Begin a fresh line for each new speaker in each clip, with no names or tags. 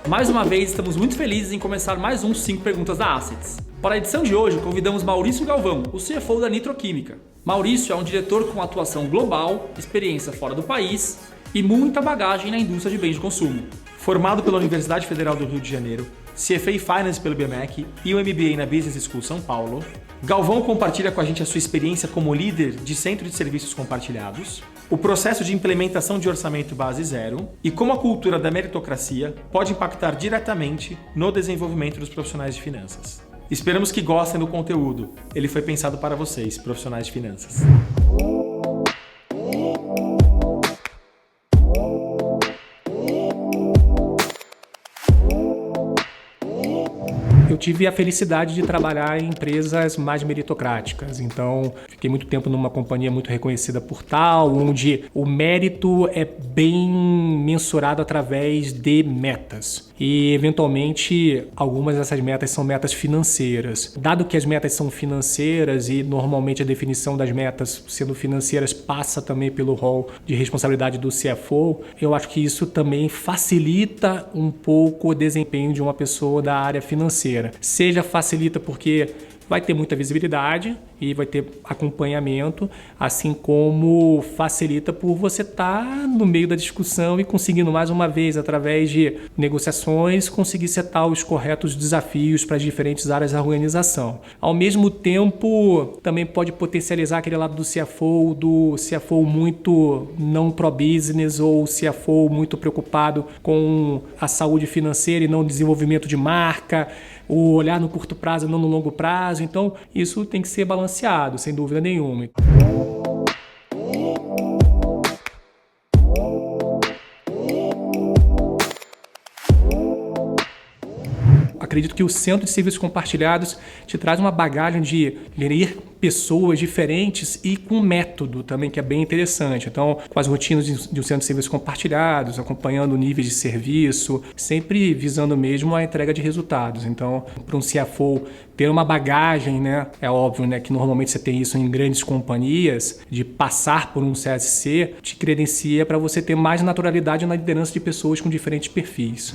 Mais uma vez, estamos muito felizes em começar mais um 5 Perguntas da Assets. Para a edição de hoje, convidamos Maurício Galvão, o CFO da Nitroquímica. Maurício é um diretor com atuação global, experiência fora do país e muita bagagem na indústria de bens de consumo.
Formado pela Universidade Federal do Rio de Janeiro, CFA Finance pelo BMEC e um MBA na Business School São Paulo, Galvão compartilha com a gente a sua experiência como líder de centro de serviços compartilhados, o processo de implementação de orçamento base zero e como a cultura da meritocracia pode impactar diretamente no desenvolvimento dos profissionais de finanças. Esperamos que gostem do conteúdo. Ele foi pensado para vocês, profissionais de finanças.
Eu tive a felicidade de trabalhar em empresas mais meritocráticas, então fiquei muito tempo numa companhia muito reconhecida por tal, onde o mérito é bem mensurado através de metas. E, eventualmente, algumas dessas metas são metas financeiras. Dado que as metas são financeiras e, normalmente, a definição das metas sendo financeiras passa também pelo rol de responsabilidade do CFO, eu acho que isso também facilita um pouco o desempenho de uma pessoa da área financeira. Seja facilita porque vai ter muita visibilidade e vai ter acompanhamento, assim como facilita por você estar no meio da discussão e conseguindo mais uma vez, através de negociações, conseguir setar os corretos desafios para as diferentes áreas da organização. Ao mesmo tempo, também pode potencializar aquele lado do CFO muito não pro-business ou CFO muito preocupado com a saúde financeira e não o desenvolvimento de marca, o olhar no curto prazo e não no longo prazo. Então, isso tem que ser balanceado, sem dúvida nenhuma. Acredito que o Centro de Serviços Compartilhados te traz uma bagagem de gerir pessoas diferentes e com método também, que é bem interessante. Então, com as rotinas de um Centro de Serviços Compartilhados, acompanhando níveis de serviço, sempre visando mesmo a entrega de resultados. Então, para um CFO ter uma bagagem, né, é óbvio, né, que normalmente você tem isso em grandes companhias, de passar por um CSC, te credencia para você ter mais naturalidade na liderança de pessoas com diferentes perfis.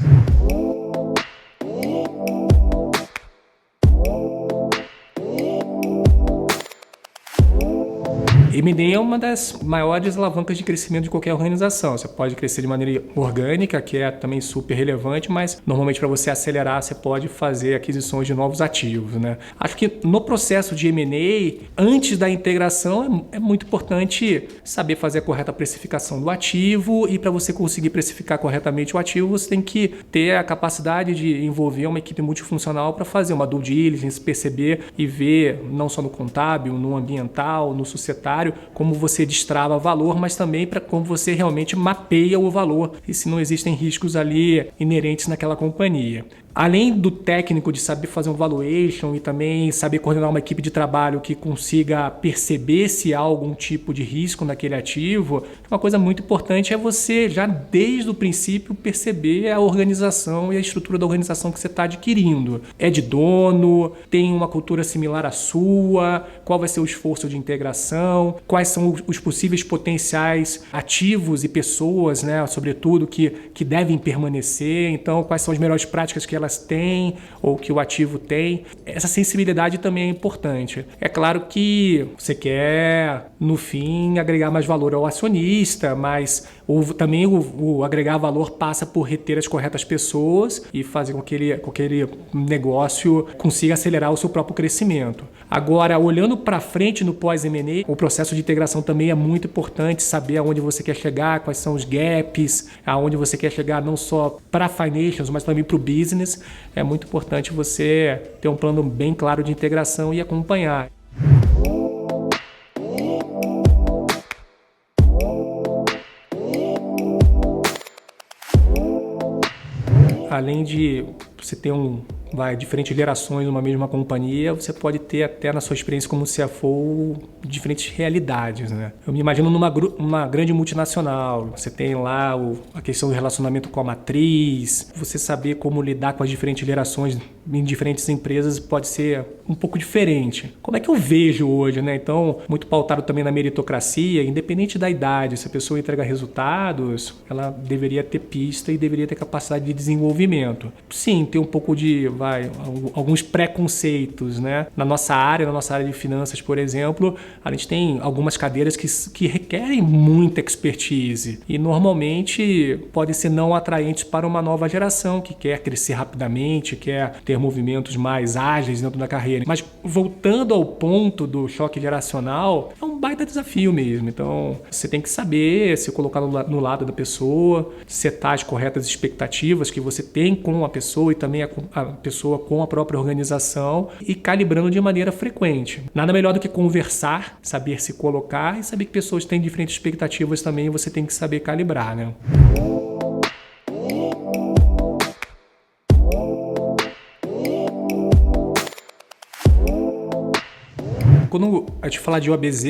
M&A é uma das maiores alavancas de crescimento de qualquer organização. Você pode crescer de maneira orgânica, que é também super relevante, mas normalmente para você acelerar, você pode fazer aquisições de novos ativos, né? Acho que no processo de M&A, antes da integração, é muito importante saber fazer a correta precificação do ativo, e para você conseguir precificar corretamente o ativo, você tem que ter a capacidade de envolver uma equipe multifuncional para fazer uma due diligence, perceber e ver, não só no contábil, no ambiental, no societário, como você destrava valor, mas também para como você realmente mapeia o valor e se não existem riscos ali inerentes naquela companhia. Além do técnico de saber fazer um valuation e também saber coordenar uma equipe de trabalho que consiga perceber se há algum tipo de risco naquele ativo, uma coisa muito importante é você já desde o princípio perceber a organização e a estrutura da organização que você está adquirindo. É de dono, tem uma cultura similar à sua, qual vai ser o esforço de integração, quais são os possíveis potenciais ativos e pessoas, né, sobretudo, que devem permanecer, então quais são as melhores práticas que elas têm ou que o ativo tem. Essa sensibilidade também é importante. É claro que você quer, no fim, agregar mais valor ao acionista, mas também o agregar valor passa por reter as corretas pessoas e fazer com que aquele negócio consiga acelerar o seu próprio crescimento. Agora, olhando para frente no pós-M&A, o processo de integração também é muito importante, saber aonde você quer chegar, quais são os gaps, aonde você quer chegar não só para financials, mas também para o business. É muito importante você ter um plano bem claro de integração e acompanhar. Além de você ter diferentes gerações numa mesma companhia, você pode ter até na sua experiência como CFO diferentes realidades, né? Eu me imagino numa grande multinacional, você tem lá a questão do relacionamento com a matriz, você saber como lidar com as diferentes gerações em diferentes empresas pode ser um pouco diferente. Como é que eu vejo hoje, né? Então, muito pautado também na meritocracia, independente da idade, se a pessoa entrega resultados, ela deveria ter pista e deveria ter capacidade de desenvolvimento. Sim, tem um pouco de, alguns preconceitos, né? Na nossa área de finanças, por exemplo, a gente tem algumas cadeiras que requerem muita expertise e normalmente podem ser não atraentes para uma nova geração que quer crescer rapidamente, quer ter movimentos mais ágeis dentro da carreira. Mas voltando ao ponto do choque geracional, é um baita desafio mesmo. Então, você tem que saber se colocar no lado da pessoa, setar as corretas expectativas que você tem com a pessoa e também a pessoa com a própria organização e calibrando de maneira frequente. Nada melhor do que conversar, saber se colocar e saber que pessoas têm diferentes expectativas também e você tem que saber calibrar, né? Quando a gente fala de OABZ,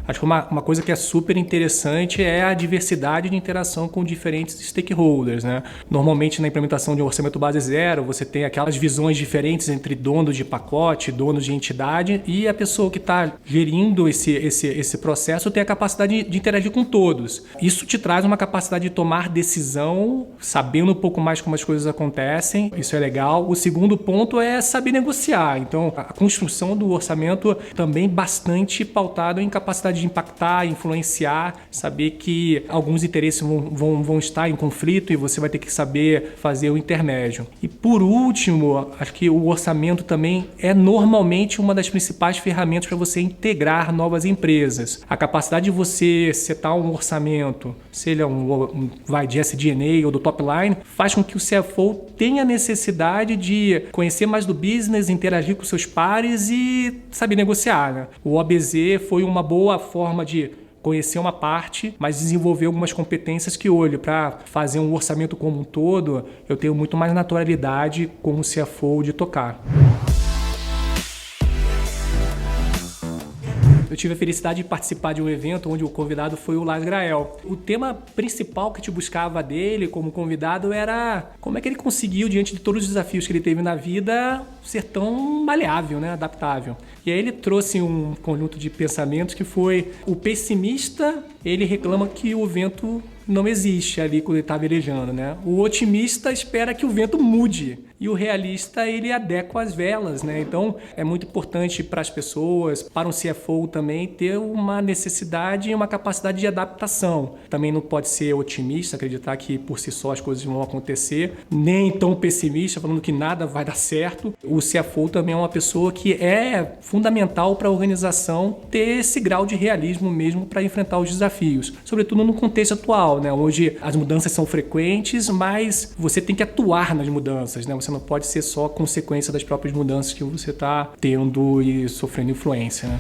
acho que uma coisa que é super interessante é a diversidade de interação com diferentes stakeholders, né? Normalmente na implementação de um orçamento base zero, você tem aquelas visões diferentes entre donos de pacote, donos de entidade e a pessoa que está gerindo esse processo tem a capacidade de interagir com todos. Isso te traz uma capacidade de tomar decisão, sabendo um pouco mais como as coisas acontecem, isso é legal. O segundo ponto é saber negociar. Então, a construção do orçamento também bastante pautado em capacidade de impactar, influenciar, saber que alguns interesses vão estar em conflito e você vai ter que saber fazer o intermédio. E por último, acho que o orçamento também é normalmente uma das principais ferramentas para você integrar novas empresas. A capacidade de você setar um orçamento, seja de SG&A ou do top line, faz com que o CFO tenha necessidade de conhecer mais do business, interagir com seus pares e saber negociar, né? O OABZ foi uma boa forma de conhecer uma parte, mas desenvolver algumas competências que hoje, para fazer um orçamento como um todo, eu tenho muito mais naturalidade como CFO de tocar. Eu tive a felicidade de participar de um evento onde o convidado foi o Lars Grael. O tema principal que a gente buscava dele como convidado era como é que ele conseguiu, diante de todos os desafios que ele teve na vida, ser tão maleável, né? Adaptável. E aí ele trouxe um conjunto de pensamentos que foi: o pessimista, ele reclama que o vento não existe ali quando ele está velejando, né? O otimista espera que o vento mude e o realista, ele adequa as velas, né? Então, é muito importante para as pessoas, para um CFO também, ter uma necessidade e uma capacidade de adaptação. Também não pode ser otimista, acreditar que por si só as coisas vão acontecer, nem tão pessimista, falando que nada vai dar certo. O CFO também é uma pessoa que é fundamental para a organização ter esse grau de realismo mesmo para enfrentar os desafios, sobretudo no contexto atual, né? Hoje as mudanças são frequentes, mas você tem que atuar nas mudanças, né? Você não pode ser só consequência das próprias mudanças que você está tendo e sofrendo influência, né?